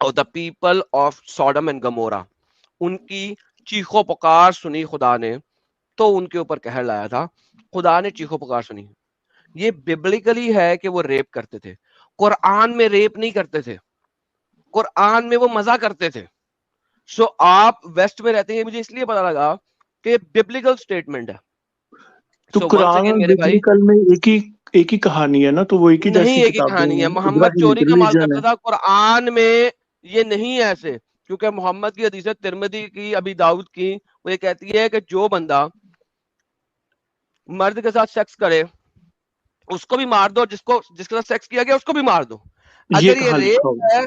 اور the people of Sodom and Gomorrah, ان کی چیخو پکار سنی خدا نے تو ان کے اوپر قہر لایا تھا. خدا نے چیخو پکار سنی. یہ ببلیکلی ہے کہ وہ ریپ کرتے تھے. قرآن میں ریپ نہیں کرتے تھے, قرآن میں وہ مزہ کرتے تھے. سو آپ ویسٹ میں رہتے ہیں, مجھے اس لیے پتا لگا کہ ببلیکل سٹیٹمنٹ ہے. تو قرآن اور میرے بھائی ببلیکل میں ایک ہی کہانی ہے نا, تو وہ ایک ہی نہیں, جیسی ایک ہی کتابیں کہانی ہے. ہیں. محمد چوری کا مال ریلیجن کرتا ہے. تھا, قرآن میں یہ نہیں ہے ایسے. کیونکہ محمد کی حدیث ہے, ترمذی کی, ابی داؤد کی, وہ یہ کہتی ہے کہ جو بندہ مرد کے ساتھ سیکس کرے اس کو بھی مار دو, جس کے ساتھ سیکس کیا گیا اس کو بھی مار دو. اگر یہ کہاں لکھا ریپ ہوگا؟ ہے,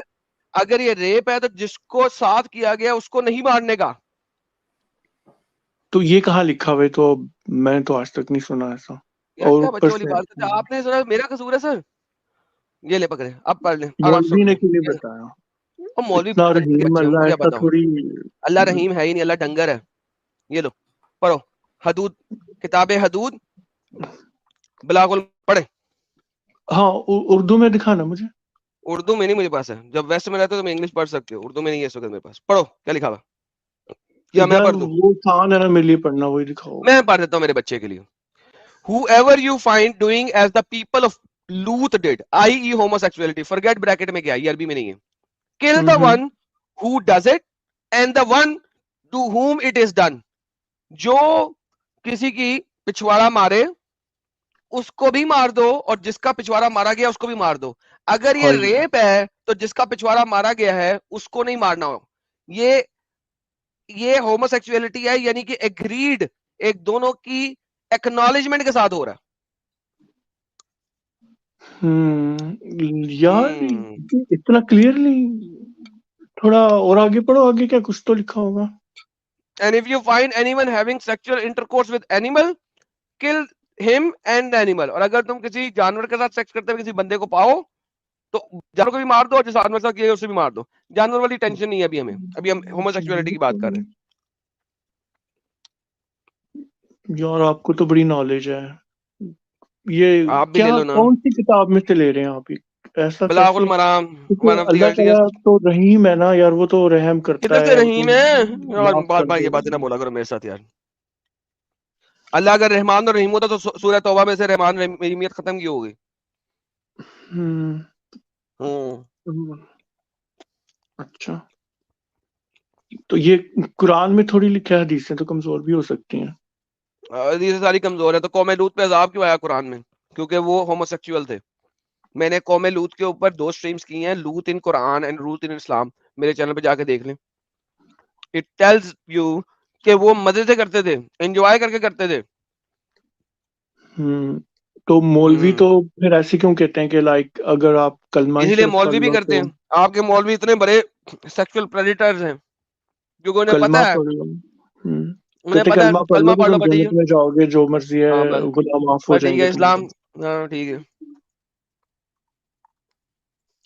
اگر یہ ریپ ہے تو جس کو ساتھ کیا گیا اس کو نہیں مارنے کا. تو یہ کہاں لکھا ہوئے؟ تو میں تو آج تک نہیں سنا ایسا. یار اور کیا اوپر بچوں والی سے بات کرتے ہیں آپ نے, سنا میرا قصور ہے سر. یہ لے پکڑے, اب پڑھ لیں, اب آپ مولوی سن نے لیں. کیوں نہیں بتایا؟ اور مولوی اتنا طریقے کے رحیم اچھے ہیں, اللہ مجھے ایسا بتاؤں. تھوڑی. اللہ رحیم ہے ہی نہیں, اللہ ڈنگر ہے. یہ لو پڑھو, حدود, کتاب حدود, بلاغ پڑھے. ہاں اردو میں دکھانا مجھے. اردو میں نہیں میرے پاس ہے, جب ویسٹ میں رہتے ہو تو میں انگلش پڑھ سکتے ہو, اردو میں نہیں ہے اس وقت میرے پاس. پڑھو کیا لکھا ہوا, یا میں یار پڑھ دوں؟ وہ آسان ہے نا میرے لیے پڑھنا, وہی دکھاؤ. میں پڑھ دیتا ہوں میرے بچے کے لیے. Whoever you find doing as the people of Lut did, i.e. homosexuality, forget bracket میں کیا, یہ عربی میں نہیں ہے. Kill the one who does it and the one to whom it is done. جو کسی کی پچھواڑا مارے اس کو بھی مار دو, اور جس کا پچھواڑا مارا گیا اس کو بھی مار دو. اگر یہ ریپ ہے تو جس کا پچھواڑا مارا گیا ہے اس کو نہیں مارنا ہو. یہ ہوموسیکسولیٹی ہے, یعنی کہ ایگریڈ, ایک دونوں کی ایکنالجمنٹ کے ساتھ ہو رہا ہے. یار اتنا کلیئرلی تھوڑا اور آگے پڑھو, آگے کیا کچھ تو لکھا ہوگا. And if you find anyone having sexual intercourse with animal, kill him and the animal. اور اگر تم کسی جانور کے ساتھ سیکس کرتے ہوئے کسی بندے کو پاؤ تو جانور کو بھی مار دو, اور جس آدمی کے ساتھ کیا اسے بھی مار دو. جانور والی ٹینشن نہیں ہے ابھی ہمیں, ابھی ہم ہوموسیکسولیٹی کی بات کر رہے ہیں. یار آپ کو تو بڑی نالج ہے. یہ آپ بھی کیا لے لو نا, کون سی کتاب میں سے لے رہے ہیں آپ؟ ایسا بلاغ کیسے؟ المرام, ون کیونکہ آف دی اللہ تعالیٰ ارلیسٹ. تو رحیم ہے نا یار, وہ تو رحم کرتا کدھر سے ہے, وہ تو رحیم ہے, معاف بار کر بار دے یہ گا. باتیں نہ بولا کرو میرے ساتھ یار. اللہ اگر رحمان اور رحیم ہوتا تو سورہ توبہ میں سے رحمان رحیمیت ختم کی ہوگی. اچھا, تو یہ قرآن میں تھوڑی لکھا ہے, حدیثیں تو کمزور بھی ہو سکتی ہیں. حدیث ساری کمزور ہے. تو قوم لوط پہ عذاب کیوں آیا قرآن میں؟ کیونکہ وہ ہوموسیکسول تھے. میں نے قوم لوط کے اوپر 2 سٹریمز کی ہیں, لوط ان قرآن اینڈ لوط ان اسلام. میرے چینل پہ جا کے دیکھ لیں. اٹ ٹیلز یو کہ وہ مزے سے کرتے تھے, انجوائے کر کے کرتے تھے. تو مولوی تو پھر ایسے کیوں کہتے ہیں کہ لائک اگر آپ کلمہ اسی لیے شریف پڑھ مولوی بھی لو کرتے تو ہیں. آپ کے مولوی اتنے بڑے سیکسول پریڈیٹرز ہیں کیونکہ انہیں کلمہ پتا ہے, پڑھ لو. انہیں کہتے پتا ہے کلمہ پڑھ لو کلمہ تو پڑھ لو تم بس ٹھیک جنت میں جاؤ گے, جو مرضی ہے ہے. ہاں گناہ معاف ہو بس جائیں ٹھیک گے ہے, تمہارے. اسلام, ہاں ٹھیک ہے.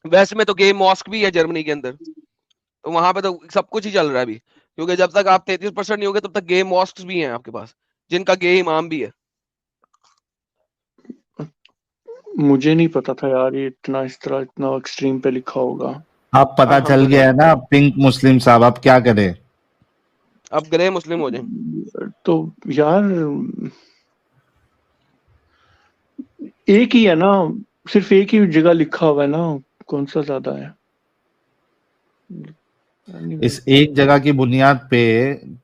ویسٹ میں تو گے ماسک بھی ہے جرمنی کے اندر, تو وہاں پہ تو سب کچھ ہی چل رہا ہے ابھی, کیونکہ جب تک آپ 33% نہیں ہوگے تب تک گے ماسکس بھی ہیں آپ کے پاس, جن کا گے امام بھی ہے. مجھے نہیں پتا تھا یار یہ اتنا اس طرح اتنا ایکسٹریم پہ لکھا ہوگا. اب پتا چل گیا ہے نا پنک مسلم صاحب, اب کیا کرے؟ اب گرے مسلم ہو جائیں. تو یار ایک ہی ہے نا, صرف ایک ہی جگہ لکھا ہوا ہے نا, کون سا زیادہ ہے؟ اس ایک جگہ کی بنیاد پہ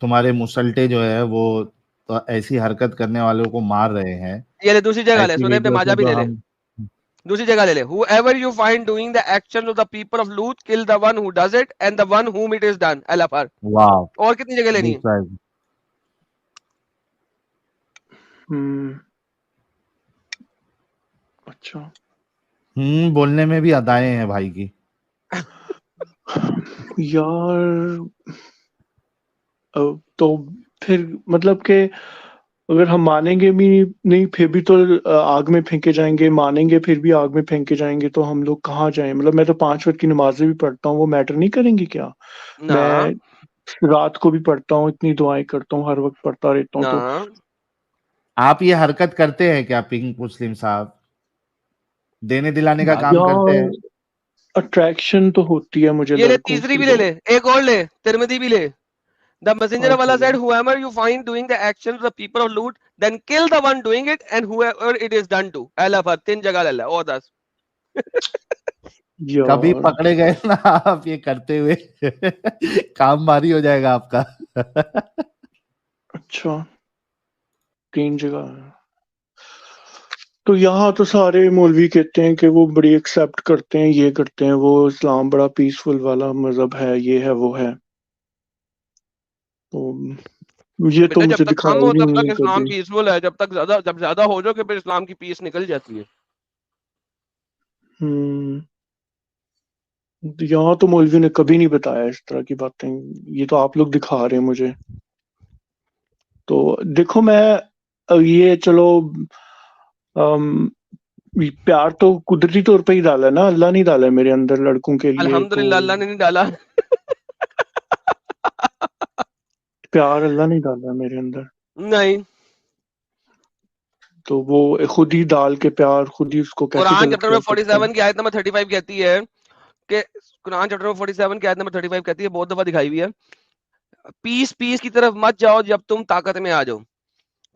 تمہارے مسلٹے جو ہے وہ ایسی حرکت کرنے والوں کو مار رہے ہیں. یہ لے دوسری جگہ لے, ایسی سنیں ابن ویڈیو ماجہ سے بھی جو لے لے, ہم دوسری جگہ لے لے. whoever you find doing the actions of the people of Lut, kill the one who does it and the one whom it is done. الافار. واو, اور کتنی جگہ لینی ہے؟ اچھا بولنے میں بھی ادائیں ہیں بھائی کی. یار تو پھر مطلب کہ اگر ہم مانیں گے بھی نہیں پھر بھی تو آگ میں پھینکے جائیں گے, مانیں گے پھر بھی آگ میں پھینکے جائیں گے, تو ہم لوگ کہاں جائیں؟ مطلب میں تو 5 وقت کی نمازیں بھی پڑھتا ہوں, وہ میٹر نہیں کریں گی کیا؟ میں رات کو بھی پڑھتا ہوں, اتنی دعائیں کرتا ہوں, ہر وقت پڑھتا رہتا ہوں. تو آپ یہ حرکت کرتے ہیں کیا پنک مسلم صاحب؟ دینے دلانے کا کام کرتے ہیں؟ اٹریکشن تو ہوتی ہے مجھے یہ لے لڑکوں تیسری سے بھی لے لے, ایک اور لے, ترمذی بھی لے. The messenger of Allah اچھا said, whoever you find doing the actions of the people of Lut, then kill the one doing it and whoever it is done to. اللہ 3 جگہ لے لے اور 10. کبھی یار پکڑے گئے نا آپ یہ کرتے ہوئے, کام بھاری ہو جائے گا آپ کا. اچھا 3 جگہ. تو یہاں تو سارے مولوی کہتے ہیں کہ وہ بڑی ایکسیپٹ کرتے ہیں, یہ کرتے ہیں, وہ اسلام بڑا پیسفل والا مذہب ہے, یہ ہے وہ ہے. تو یہ تو بیٹا جب مجھے تک دکھایا کم ہی ہو تب نہیں تک ہے اسلام کبھی. پیسفل ہے, جب زیادہ ہو جاؤ کہ پھر اسلام کی پیس نکل جاتی ہے. یہاں تو مولوی نے کبھی نہیں بتایا اس طرح کی باتیں, یہ تو آپ لوگ دکھا رہے ہیں مجھے. تو دیکھو میں یہ چلو پیار تو قدرتی طور پہ ہی ڈالا ہے نا, اللہ نہیں ڈالا ہے میرے اندر لڑکوں کے لیے. تو الحمدللہ اللہ نے نہیں ڈالا. پیار اللہ نہیں ڈالا ہے میرے اندر, نہیں, تو وہ خود ہی ڈال کے پیار خود ہی اس کو کیسے قرآن غلط چیپٹر کر میں سکتا ہے. 47 کی آیت نمبر 35 کہتی ہے کہ قرآن چیپٹر میں 47 کی آیت نمبر 35 کہتی ہے, بہت دفعہ دکھائی ہوئی ہے, پیس کی طرف مت جاؤ جب تم طاقت میں آ جاؤ.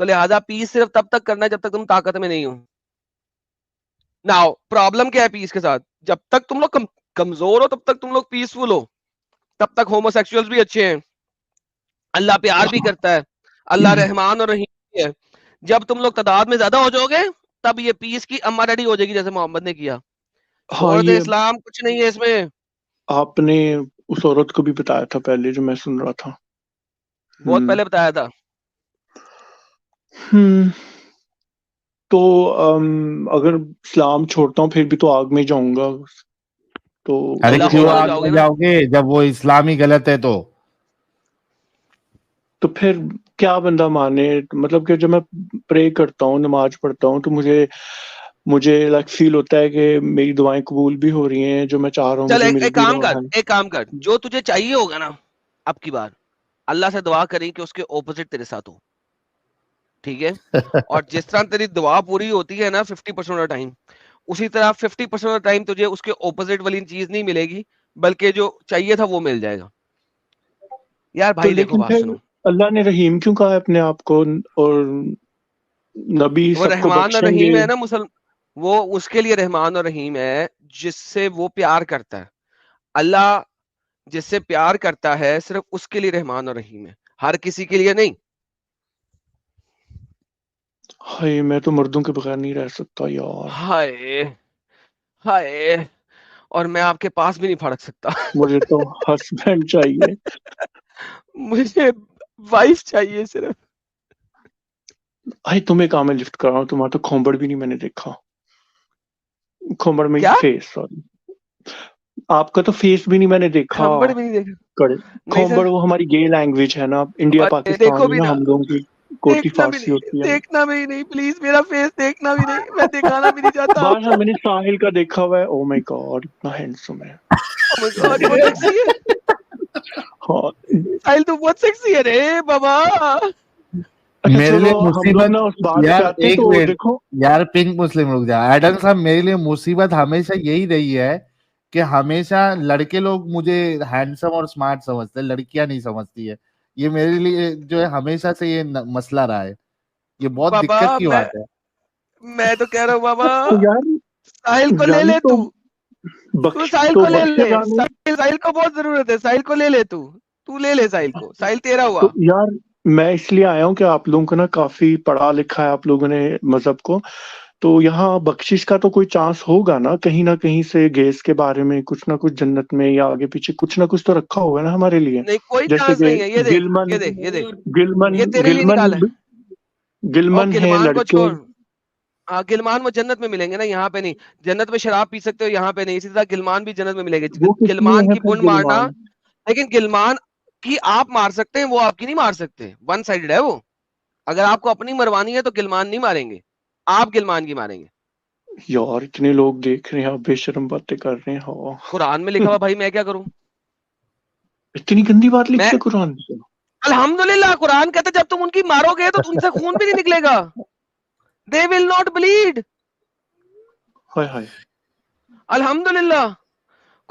تو لہٰذا پیس صرف تب تک کرنا ہے جب تک تم طاقت میں نہیں ہو. ناؤ پرابلم کیا ہے پیس کے ساتھ, جب تک تم لوگ کمزور ہو تب تک تم لوگ پیسفل ہو, تب تک ہومو سیکسوئلز بھی اچھے ہیں, اللہ پیار بھی کرتا ہے, اللہ رحمان اور رحیم ہے. جب تم لوگ تعداد میں زیادہ ہو جاؤ گے تب یہ پیس کی اما ریڈی ہو جائے گی, جیسے محمد نے کیا. ہاں چھوڑ دے یہ اسلام, کچھ نہیں ہے اس میں. آپ نے اس عورت کو بھی بتایا تھا پہلے جو میں سن رہا تھا. بہت پہلے بتایا تھا. تو اگر اسلام چھوڑتا ہوں پھر بھی تو آگ میں جاؤں گا. تو ارے اللہ کیوں ہوگا تو آگ جاؤ میں گے نا. جاؤ گے جب وہ اسلامی غلط ہے تو پھر کیا بندہ مانے, مطلب کہ جب میں پرے کرتا ہوں, نماز پڑھتا ہوں, تو مجھے لائک فیل ہوتا ہے کہ میری دعائیں قبول بھی ہو رہی ہیں, جو میں چاہ رہا ہوں چل مجھے مل ایک بھی کام رہا کر, ہے. ایک کام کر, جو تجھے چاہیے ہوگا نا اب کی بار اللہ سے دعا کریں کہ اس کے اپوزٹ تیرے ساتھ ہو, ٹھیک ہے. اور جس طرح تیری دعا پوری ہوتی ہے نا 50% آف ٹائم, اسی طرح 50% آف ٹائم تجھے اس کے اپوزٹ والی چیز نہیں ملے گی, بلکہ جو چاہیے تھا وہ مل جائے گا. یار تو بھائی دیکھو لیکن بات پھر سنو, اللہ نے رحیم کیوں کہا ہے اپنے آپ کو, اور نبی وہ سب کو رحمان اور بخشیں گے. رحیم ہے نا وہ اس کے لیے رحمان اور رحیم ہے جس سے وہ پیار کرتا ہے. اللہ جس سے پیار کرتا ہے صرف اس کے لیے رحمان اور رحیم ہے, ہر کسی کے لیے نہیں. ہائے میں تو مردوں کے بغیر نہیں رہ سکتا یار, ہائے ہائے, اور میں آپ کے پاس بھی نہیں پھڑک سکتا. مجھے تو ہسبینڈ چاہیے. مجھے وائف چاہیے صرف. بھائی تمہیں کہاں میں لفٹ کر رہا ہوں, تمہارا تو کھومبڑ بھی نہیں میں نے دیکھا. کھومبڑ میں کیا فیس, سوری آپ کا تو فیس بھی نہیں میں نے دیکھا. کھمبڑ بھی نہیں دیکھا, نہیں کھومبڑ سر. وہ ہماری گے لینگویج ہے نا, انڈیا دیکھو پاکستان میں بھی نا نا, ہم لوگوں کی کوٹی دیکھنا بھی فارسی نہیں, ہوتی ہے. دیکھنا بھی نہیں پلیز, میرا فیس دیکھنا بھی نہیں, میں دکھانا بھی نہیں چاہتا باہر آپ کو. میں نے ساحل کا دیکھا ہوا ہے, او مائی گاڈ اتنا ہینڈسم ہے. Oh my God, بہت سیکسی ہے ہاں ساحل, تو بہت سیکسی ہے رے بابا. اچھا میرے چلو لیے ہم لوگ نا اس مصیبت. بات یار پہ آتے ہیں. ایک تو منٹ دیکھو یار, پنک مسلم رک جا. ایڈم صاحب میرے لیے مصیبت ہمیشہ یہی رہی ہے کہ ہمیشہ لڑکے لوگ مجھے ہینڈسم اور اسمارٹ سمجھتے ہیں, لڑکیاں نہیں سمجھتی ہے. یہ میرے لیے جو ہے ہمیشہ سے یہ مسئلہ رہا ہے, یہ بہت بابا دقت کی بات ہے. میں تو کہہ رہا ہوں بابا, تو یار ساحل کو لے رنگ لے, تو تو ساحل تو کو لے بخشے لے, جانے. ساحل کو بہت ضرورت ہے, ساحل کو لے لے, تو لے لے ساحل کو, ساحل تیرا تو ہوا. یار میں اس لیے آیا ہوں کہ آپ لوگوں کو نا کافی پڑھا لکھا ہے آپ لوگوں نے مذہب کو, تو یہاں بخشش کا تو کوئی چانس ہوگا نا کہیں نہ کہیں سے, گیس کے بارے میں کچھ نہ کچھ جنت میں یا آگے پیچھے کچھ نہ کچھ تو رکھا ہوگا نا ہمارے لیے. نہیں کوئی جیسے چانس کہ نہیں ہے, یہ دیکھ گلمن یہ دیکھ یہ دیکھ, گلمن یہ تیرے لیے گلمن نکالا ہے. اور گلمن ہے گلمان کو لڑکے. چھوڑ, ہاں گلمان وہ جنت میں ملیں گے نا, یہاں پہ نہیں. جنت میں شراب پی سکتے ہو, یہاں پہ نہیں. اسی طرح گلمان بھی جنت میں ملے گے. وہ کس لیے گلمان ہے کی پھر بن مارنا, گلمان؟ لیکن گلمان کی آپ مار سکتے ہیں, وہ آپ کی نہیں مار سکتے. ون سائیڈڈ ہے وہ. اگر آپ کو اپنی مروانی ہے تو گلمان نہیں ماریں گے, آپ گلمان کی ماریں گے. یار اتنے لوگ دیکھ رہے ہیں, آپ بے شرم باتیں کر رہے ہیں. ہاں قرآن میں لکھا ہوا بھائی, میں کیا کروں. اتنی گندی بات میں لکھی ہے قرآن سے. الحمدللہ قرآن کہتا ہے جب تم ان کی مارو گے تو ان سے خون بھی نہیں نکلے گا. They will not bleed. ہائے ہائے. الحمدللہ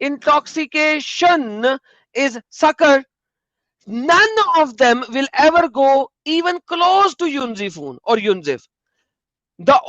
intoxication is sucker. None of them will ever go even close to yunzifun or yunzif. The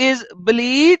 is bleed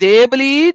they bleed.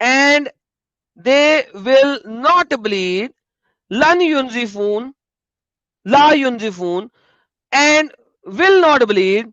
and they will not bleed, lan yunzifun, la yunzifun, and will not bleed,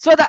So the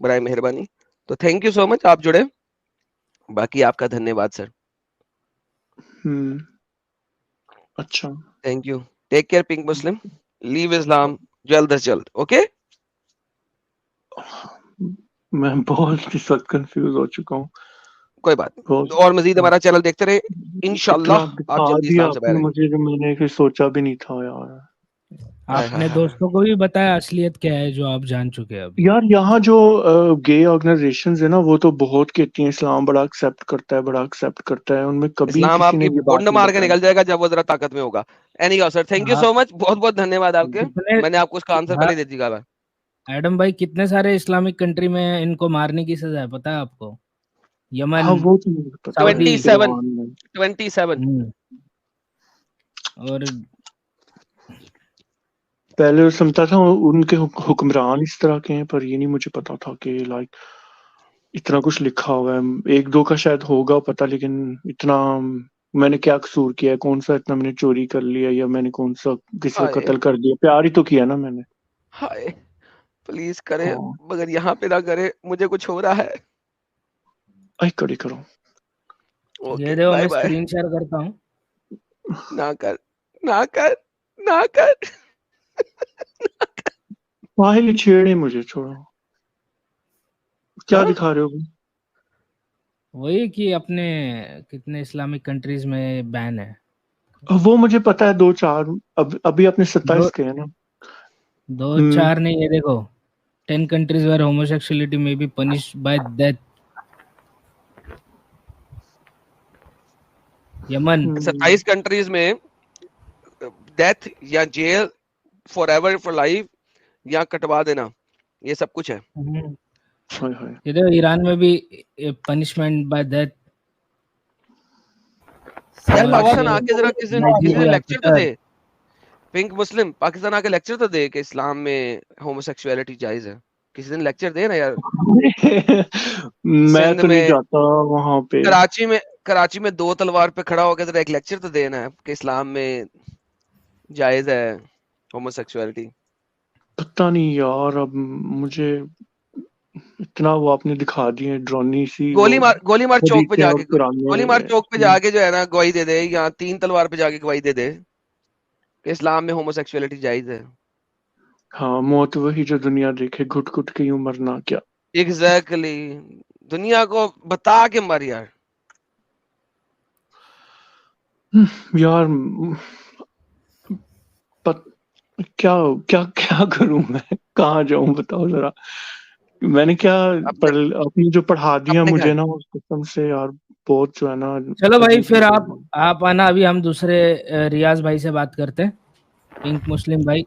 برائے مہربانی. تو thank you so مچ, آپ جڑے, باقی آپ کا دھنیہ واد سر. اچھا تھینک یو, ٹیک کیئر پنک مسلم, لیو اسلام جلد از جلد. اوکے, میں بہت اس وقت کنفیوز ہو چکا ہوں. کوئی بات نہیں, بہت اور مزید ہمارا چینل دیکھتے رہے, انشاءاللہ اتنا آپ دکھا جلدی دیا اسلام سے آپ باہر نے آئیں گے. مجھے جو میں نے پھر سوچا بھی نہیں تھا یار. آپ نے دوستوں کو بھی بتایا اصلیت کیا ہے جو آپ جان چکے اب؟ یار یہاں جو گے آرگنائزیشنز ہیں نا وہ تو بہت کہتی ہیں اسلام بڑا ایکسیپٹ کرتا ہے, بڑا ایکسیپٹ کرتا ہے. ان میں کبھی اسلام کسی آپ نے کی یہ بات بونڈ نہیں مار کے بتائی. نکل جائے گا جب وہ ذرا طاقت میں ہوگا. Anyhow sir, thank you so much, بہت بہت دھنیہ واد آپ کے. کتنے میں نے آپ کو اس کا آنسر پہلے دے دیا ہے. ایڈم بھائی کتنے سارے اسلامک کنٹری میں ان کو مارنے کی سزا ہے پتا ہے آپ کو؟ یمن, ہاں وہ تو مجھے پتا ہے, سعودی, 27 ایران میں. 27 اور پہلے سمجھتا تھا ان کے حکمران اس طرح کے ہیں, پر یہ نہیں مجھے پتا تھا کہ لائک اتنا کچھ لکھا ہوا ہے. ایک دو کا شاید ہوگا پتا, لیکن اتنا میں نے کیا قصور کیا ہے, کون سا اتنا میں نے چوری کر لیا, یا میں نے کون سا کسی کو ہائے قتل کر دیا. پیار ہی تو کیا نا میں نے. ہائے, پلیز کرے ہاں مگر یہاں پہ نہ کرے, مجھے کچھ ہو رہا ہے. آئی کڑی کرو. یہ اوکے دیکھو بائے میں بائے. اسکرین شیئر کرتا ہوں. نہ کر, نہ کر, نہ کر. واحد چھیڑے مجھے, چھوڑو. کیا ہاں دکھا رہے ہو؟ وہی کہ اپنے کتنے اسلامک کنٹریز میں بین ہے. وہ مجھے پتا ہے, دو چار. ابھی اپنے 27 کے ہیں نا. دو چار نہیں, یہ دیکھو 10 countries where homosexuality may be punished by death. Yemen, 27 countries میں ڈیتھ یا جیل فار ایور فار لائف یا کٹوا دینا, یہ سب کچھ ہے. یہ دیکھو ایران میں بھی پنشمنٹ بائی ڈیتھ. یار پاکستان آ کے ذرا کسی دن لیکچر تو دے. پنک مسلم پاکستان آ کے لیکچر تو دے کہ اسلام میں ہوموسیکسولیٹی جائز ہے. کسی دن لیکچر دے نا یار. میں سندھ تو نہیں میں, جاتا وہاں پہ. کراچی میں 2 تلوار پہ کھڑا ہو کے ذرا ایک لیکچر تو دینا ہے کہ اسلام میں جائز ہے ہوموسیکسولیٹی. پتہ نہیں یار, اب مجھے اتنا وہ آپ نے دکھا دی ڈرونی سی. گولی مار چوک پہ جا کے, گولی مار چوک پہ جا میں کے جو ہے نا گواہی دے دے, یا 3 تلوار پہ جا کے گواہی دے دے کہ اسلام میں ہوموسیکسولیٹی جائز ہے. ہاں, موت وہی جو دنیا دیکھے, گھٹ گھٹ کے یوں مرنا کیا. ایگزیکٹلی, دنیا کو بتا کے مر یار. یار کیا کیا کیا کروں میں, کہاں جاؤں بتاؤ ذرا. میں نے کیا آپ نے جو پڑھا دیا مجھے نا, اس قسم سے یار بہت جو ہے نا. چلو بھائی پھر آپ آنا, ابھی ہم دوسرے ریاض بھائی سے بات کرتے ہیں. پنک مسلم بھائی